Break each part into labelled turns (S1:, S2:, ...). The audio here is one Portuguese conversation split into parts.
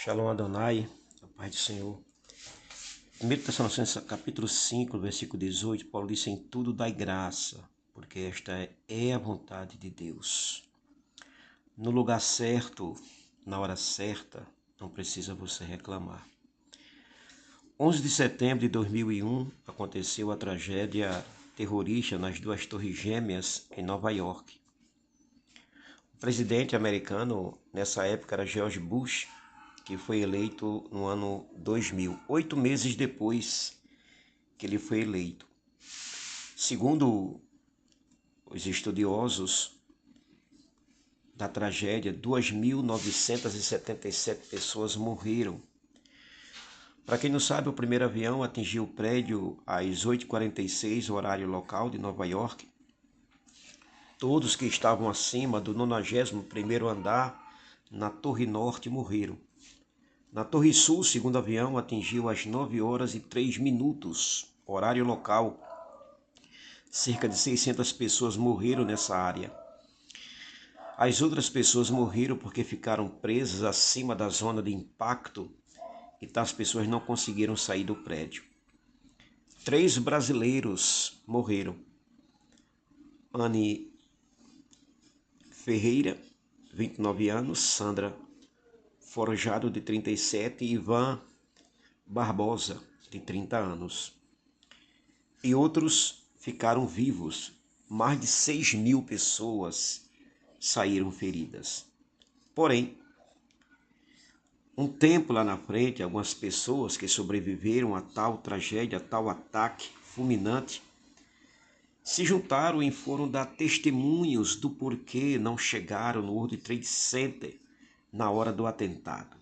S1: Shalom Adonai, a paz do Senhor. 1 Tessalonicenses capítulo 5, versículo 18, Paulo disse: em tudo dai graça, porque esta é a vontade de Deus. No lugar certo, na hora certa, não precisa você reclamar. 11 de setembro de 2001, aconteceu a tragédia terrorista nas duas torres gêmeas em Nova York. O presidente americano, nessa época, era George Bush, que foi eleito no ano 2000, 8 meses depois que ele foi eleito. Segundo os estudiosos da tragédia, 2.977 pessoas morreram. Para quem não sabe, o primeiro avião atingiu o prédio às 8h46, horário local de Nova York. Todos que estavam acima do 91º andar na Torre Norte morreram. Na Torre Sul, o segundo avião atingiu às 9h03, horário local. Cerca de 600 pessoas morreram nessa área. As outras pessoas morreram porque ficaram presas acima da zona de impacto e as pessoas não conseguiram sair do prédio. 3 brasileiros morreram. Anne Ferreira, 29 anos, Sandra Forjado, de 37, e Ivan Barbosa, de 30 anos. E outros ficaram vivos. Mais de 6.000 pessoas saíram feridas. Porém, um tempo lá na frente, algumas pessoas que sobreviveram a tal tragédia, a tal ataque fulminante, se juntaram e foram dar testemunhos do porquê não chegaram no World Trade Center na hora do atentado.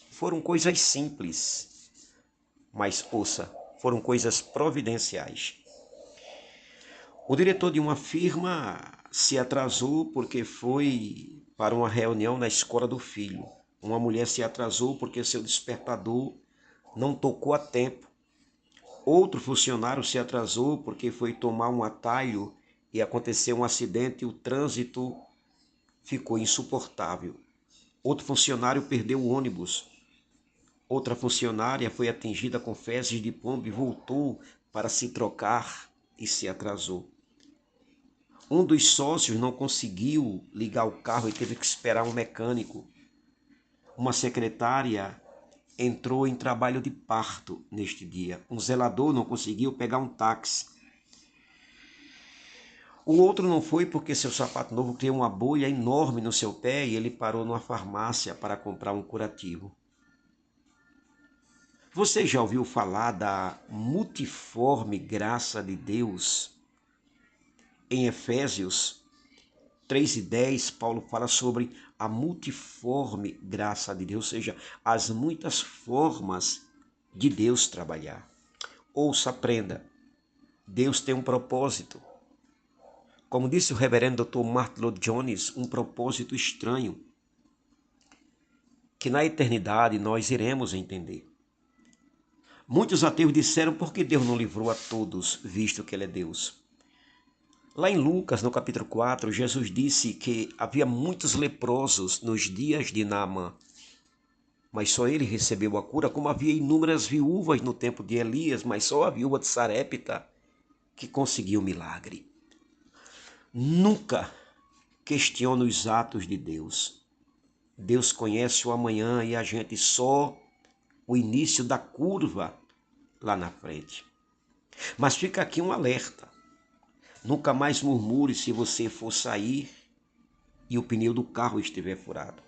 S1: Foram coisas simples, mas ouça, foram coisas providenciais. O diretor de uma firma se atrasou porque foi para uma reunião na escola do filho. Uma mulher se atrasou porque seu despertador não tocou a tempo. Outro funcionário se atrasou porque foi tomar um atalho e aconteceu um acidente e o trânsito ficou insuportável. Outro funcionário perdeu o ônibus. Outra funcionária foi atingida com fezes de pombo e voltou para se trocar e se atrasou. Um dos sócios não conseguiu ligar o carro e teve que esperar um mecânico. Uma secretária entrou em trabalho de parto neste dia. Um zelador não conseguiu pegar um táxi. O outro não foi porque seu sapato novo criou uma bolha enorme no seu pé e ele parou numa farmácia para comprar um curativo. Você já ouviu falar da multiforme graça de Deus? Em Efésios 3:10, Paulo fala sobre a multiforme graça de Deus, ou seja, as muitas formas de Deus trabalhar. Ouça, aprenda. Deus tem um propósito. Como disse o reverendo Dr. Martin Lloyd Jones, um propósito estranho, que na eternidade nós iremos entender. Muitos ateus disseram: por que Deus não livrou a todos, visto que Ele é Deus? Lá em Lucas, no capítulo 4, Jesus disse que havia muitos leprosos nos dias de Naamã, mas só ele recebeu a cura, como havia inúmeras viúvas no tempo de Elias, mas só a viúva de Sarepta que conseguiu o milagre. Nunca questione os atos de Deus. Deus conhece o amanhã e a gente só o início da curva lá na frente. Mas fica aqui um alerta. Nunca mais murmure se você for sair e o pneu do carro estiver furado.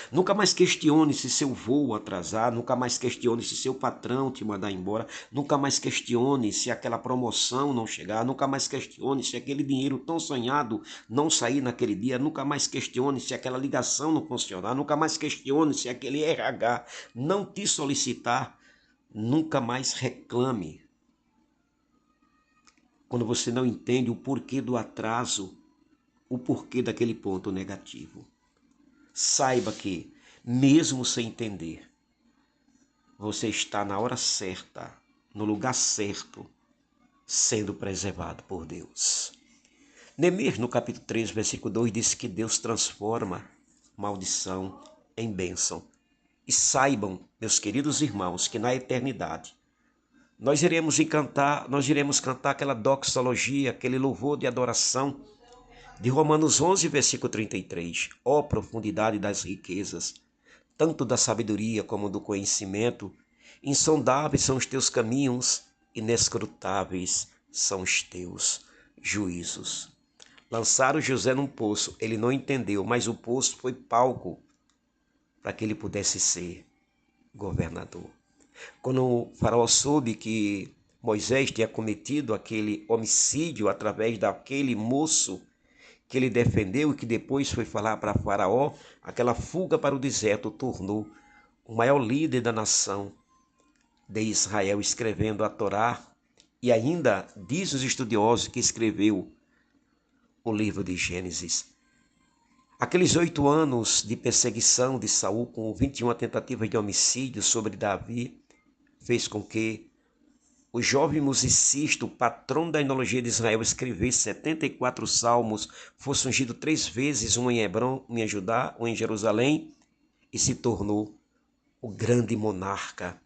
S1: Nunca mais questione se seu voo atrasar, nunca mais questione se seu patrão te mandar embora, nunca mais questione se aquela promoção não chegar, nunca mais questione se aquele dinheiro tão sonhado não sair naquele dia, nunca mais questione se aquela ligação não funcionar, nunca mais questione se aquele RH não te solicitar, nunca mais reclame. Quando você não entende o porquê do atraso, o porquê daquele ponto negativo. Saiba que, mesmo sem entender, você está na hora certa, no lugar certo, sendo preservado por Deus. Neemias, no capítulo 3, versículo 2, diz que Deus transforma maldição em bênção. E saibam, meus queridos irmãos, que na eternidade nós iremos cantar aquela doxologia, aquele louvor de adoração de Romanos 11, versículo 33. Ó profundidade das riquezas, tanto da sabedoria como do conhecimento, insondáveis são os teus caminhos, inescrutáveis são os teus juízos. Lançaram José num poço, ele não entendeu, mas o poço foi palco para que ele pudesse ser governador. Quando o faraó soube que Moisés tinha cometido aquele homicídio através daquele moço que ele defendeu e que depois foi falar para Faraó, aquela fuga para o deserto tornou o maior líder da nação de Israel escrevendo a Torá, e ainda diz os estudiosos que escreveu o livro de Gênesis. Aqueles 8 anos de perseguição de Saul com 21 tentativas de homicídio sobre Davi fez com que o jovem musicista, o patrono da enologia de Israel, escrevesse 74 salmos, fosse ungido 3 vezes, um em Hebrom, um em Judá, um em Jerusalém, e se tornou o grande monarca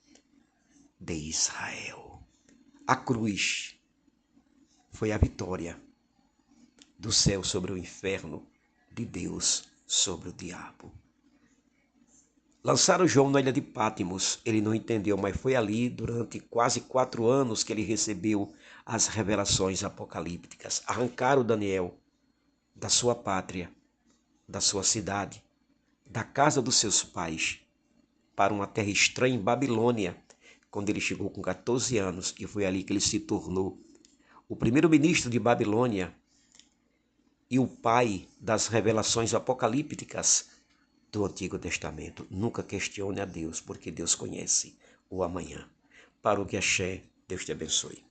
S1: de Israel. A cruz foi a vitória do céu sobre o inferno, de Deus sobre o diabo. Lançaram João na ilha de Pátimos, ele não entendeu, mas foi ali durante quase 4 anos que ele recebeu as revelações apocalípticas. Arrancaram Daniel da sua pátria, da sua cidade, da casa dos seus pais, para uma terra estranha em Babilônia, quando ele chegou com 14 anos, e foi ali que ele se tornou o primeiro-ministro de Babilônia e o pai das revelações apocalípticas do Antigo Testamento. Nunca questione a Deus, porque Deus conhece o amanhã. Para o que axé, Deus te abençoe.